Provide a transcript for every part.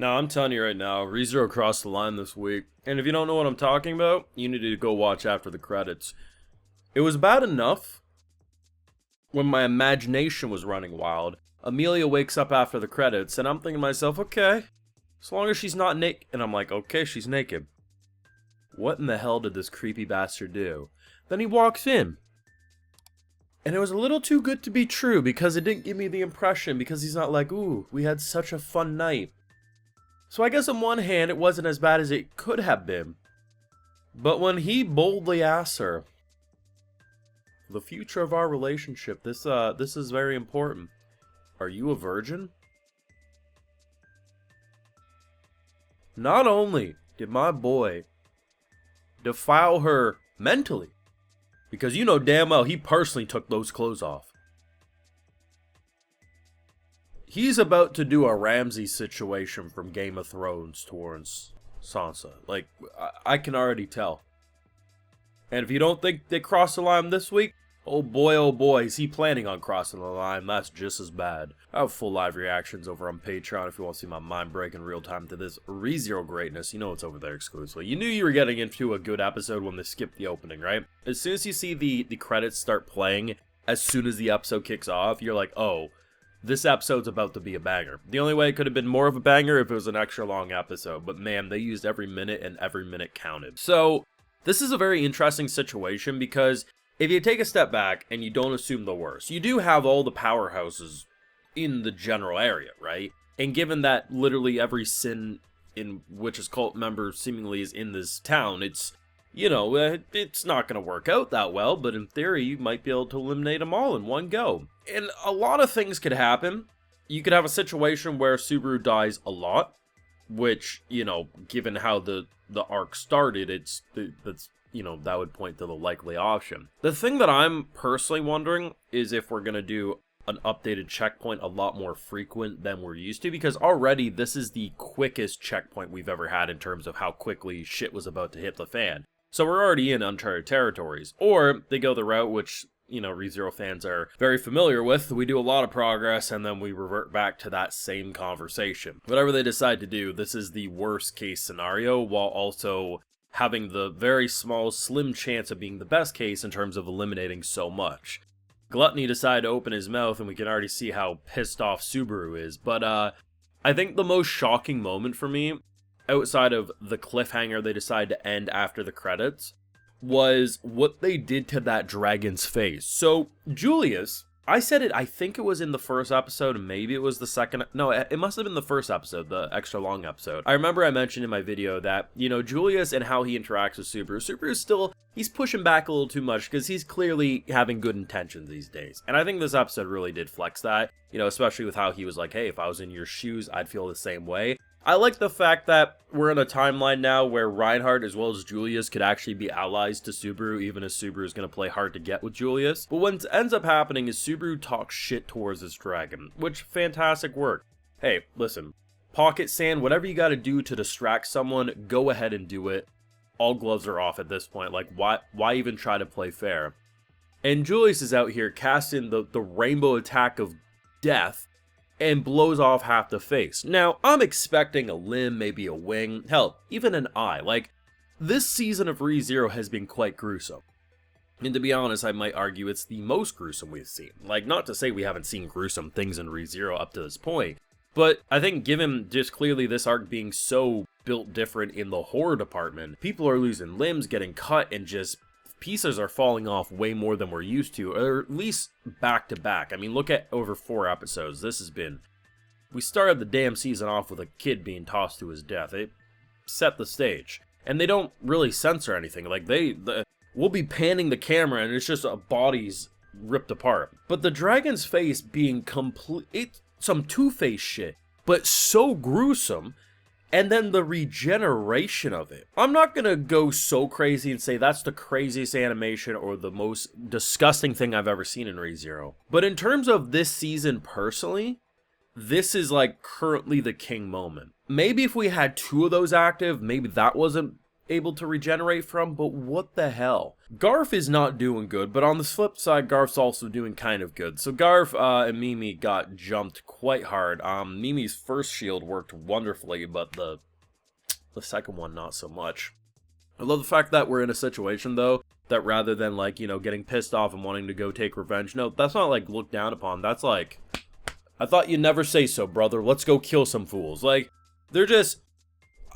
Now, I'm telling you right now, ReZero crossed the line this week. And if you don't know what I'm talking about, you need to go watch after the credits. It was bad enough when my imagination was running wild. Emilia wakes up after the credits, and I'm thinking to myself, okay, as long as she's not naked. And I'm like, okay, she's naked. What in the hell did this creepy bastard do? Then he walks in. And it was a little too good to be true, because it didn't give me the impression, because he's not like, ooh, we had such a fun night. So I guess on one hand, it wasn't as bad as it could have been. But when he boldly asks her, the future of our relationship, this is very important. Are you a virgin? Not only did my boy defile her mentally, because you know damn well he personally took those clothes off. He's about to do a Ramsay situation from Game of Thrones towards Sansa. Like, I can already tell. And if you don't think they crossed the line this week, oh boy, is he planning on crossing the line. That's just as bad. I have full live reactions over on Patreon if you want to see my mind break in real time to this ReZero greatness. You know it's over there exclusively. You knew you were getting into a good episode when they skipped the opening, right? As soon as you see the credits start playing, as soon as the episode kicks off, you're like, oh, this episode's about to be a banger. The only way it could have been more of a banger if it was an extra long episode, but man, they used every minute and every minute counted. So, this is a very interesting situation because if you take a step back and you don't assume the worst, you do have all the powerhouses in the general area, right? And given that literally every sin in which his cult member seemingly is in this town, it's, you know, it's not going to work out that well, but in theory, you might be able to eliminate them all in one go. And a lot of things could happen. You could have a situation where Subaru dies a lot, which, you know, given how the arc started, that's, you know, that would point to the likely option. The thing that I'm personally wondering is if we're going to do an updated checkpoint a lot more frequent than we're used to, because already this is the quickest checkpoint we've ever had in terms of how quickly shit was about to hit the fan. So we're already in uncharted territories. Or they go the route which, you know, ReZero fans are very familiar with. We do a lot of progress and then we revert back to that same conversation. Whatever they decide to do, this is the worst case scenario while also having the very small, slim chance of being the best case in terms of eliminating so much. Gluttony decided to open his mouth and we can already see how pissed off Subaru is. But I think the most shocking moment for me, outside of the cliffhanger they decided to end after the credits, was what they did to that dragon's face. So, Julius, I said it, I think it was in the first episode, maybe it was the second, no, it must have been the first episode, the extra long episode. I remember I mentioned in my video that, you know, Julius and how he interacts with Subaru's still, he's pushing back a little too much because he's clearly having good intentions these days. And I think this episode really did flex that, you know, especially with how he was like, hey, if I was in your shoes, I'd feel the same way. I like the fact that we're in a timeline now where Reinhardt as well as Julius could actually be allies to Subaru, even as Subaru is going to play hard to get with Julius. But what ends up happening is Subaru talks shit towards this dragon, which fantastic work. Hey, listen, pocket sand, whatever you got to do to distract someone, go ahead and do it. All gloves are off at this point. Like, why even try to play fair? And Julius is out here casting the rainbow attack of death and blows off half the face. Now, I'm expecting a limb, maybe a wing, hell, even an eye. Like, this season of ReZero has been quite gruesome. And to be honest, I might argue it's the most gruesome we've seen. Like, not to say we haven't seen gruesome things in ReZero up to this point, but I think given just clearly this arc being so built different in the horror department, people are losing limbs, getting cut, and just pieces are falling off way more than we're used to, or at least back to back. I mean, look at over 4 episodes. This has been... We started the damn season off with a kid being tossed to his death. It set the stage. And they don't really censor anything. Like, we'll be panning the camera and it's just bodies ripped apart. But the dragon's face being some Two-Face shit, but so gruesome. And then the regeneration of it. I'm not going to go so crazy and say that's the craziest animation or the most disgusting thing I've ever seen in ReZero. But in terms of this season personally, this is like currently the king moment. Maybe if we had 2 of those active, maybe that wasn't able to regenerate from, but what the hell? Garf is not doing good, but on the flip side, Garf's also doing kind of good. So Garf and Mimi got jumped quite hard. Mimi's first shield worked wonderfully, but the second one not so much. I love the fact that we're in a situation, though, that rather than, like, you know, getting pissed off and wanting to go take revenge, no, that's not, like, looked down upon. That's like, I thought you'd never say so, brother. Let's go kill some fools. Like, they're just...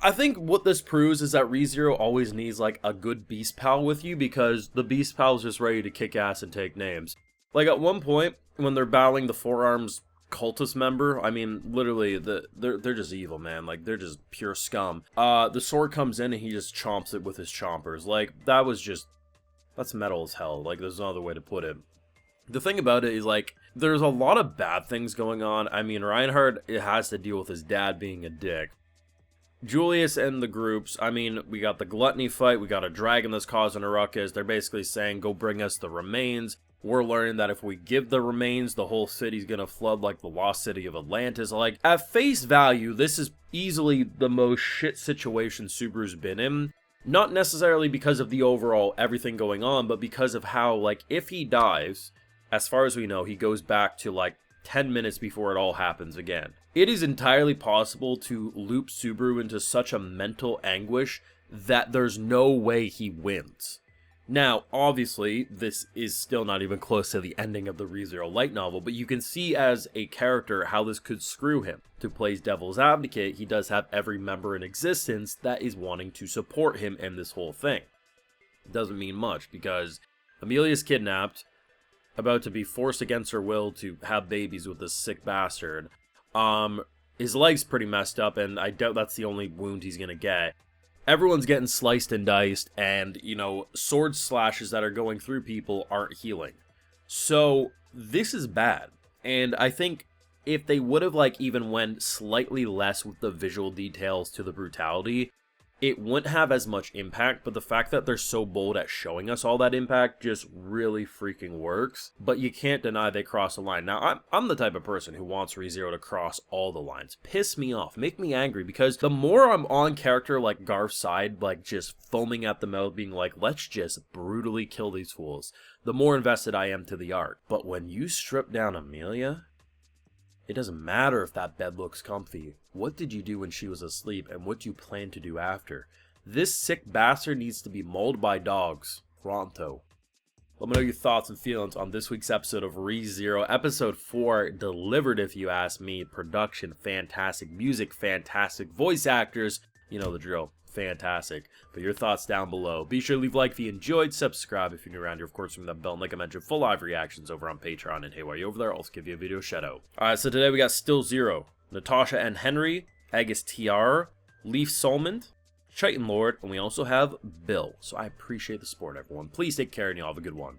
I think what this proves is that ReZero always needs, like, a good beast pal with you, because the beast pal's just ready to kick ass and take names. Like, at one point, when they're battling the Forearms cultist member, I mean, literally, they're just evil, man. Like, they're just pure scum. The sword comes in and he just chomps it with his chompers. Like, that was just... that's metal as hell. Like, there's no other way to put it. The thing about it is, like, there's a lot of bad things going on. I mean, Reinhardt, it has to deal with his dad being a dick. Julius and the groups, I mean, we got the gluttony fight, we got a dragon that's causing a ruckus. They're basically saying, go bring us the remains. We're learning that if we give the remains, the whole city's gonna flood like the lost city of Atlantis. Like, at face value, this is easily the most shit situation Subaru's been in. Not necessarily because of the overall everything going on, but because of how, like, if he dies, as far as we know, he goes back to, like, 10 minutes before it all happens again. It is entirely possible to loop Subaru into such a mental anguish that there's no way he wins. Now, obviously, this is still not even close to the ending of the ReZero light novel, but you can see as a character how this could screw him. To play devil's advocate, he does have every member in existence that is wanting to support him in this whole thing. It doesn't mean much, because Emilia's kidnapped, about to be forced against her will to have babies with this sick bastard. His leg's pretty messed up, and I doubt that's the only wound he's gonna get. Everyone's getting sliced and diced, and, you know, sword slashes that are going through people aren't healing. So, this is bad. And I think if they would have, like, even went slightly less with the visual details to the brutality, it wouldn't have as much impact, but the fact that they're so bold at showing us all that impact just really freaking works. But you can't deny they cross a line. Now, I'm the type of person who wants ReZero to cross all the lines. Piss me off. Make me angry, because the more I'm on character like Garf's side, like just foaming at the mouth, being like, let's just brutally kill these fools, the more invested I am to the arc. But when you strip down Emilia, it doesn't matter if that bed looks comfy. What did you do when she was asleep, and what do you plan to do after? This sick bastard needs to be mauled by dogs. Pronto. Let me know your thoughts and feelings on this week's episode of ReZero. Episode 4, delivered if you ask me. Production, fantastic. Music, fantastic. Voice actors, you know the drill. Fantastic. But your thoughts down below. Be sure to leave a like if you enjoyed, subscribe if you're new around here, of course, ring that bell, and like I mentioned, full live reactions over on Patreon, and hey, while you're over there, I'll also give you a video shout out. Alright, so today we got Still Zero, Natasha and Henry, Agus TR, Leaf Solmond, Chitin Lord, and we also have Bill. So I appreciate the support, everyone. Please take care, and y'all have a good one.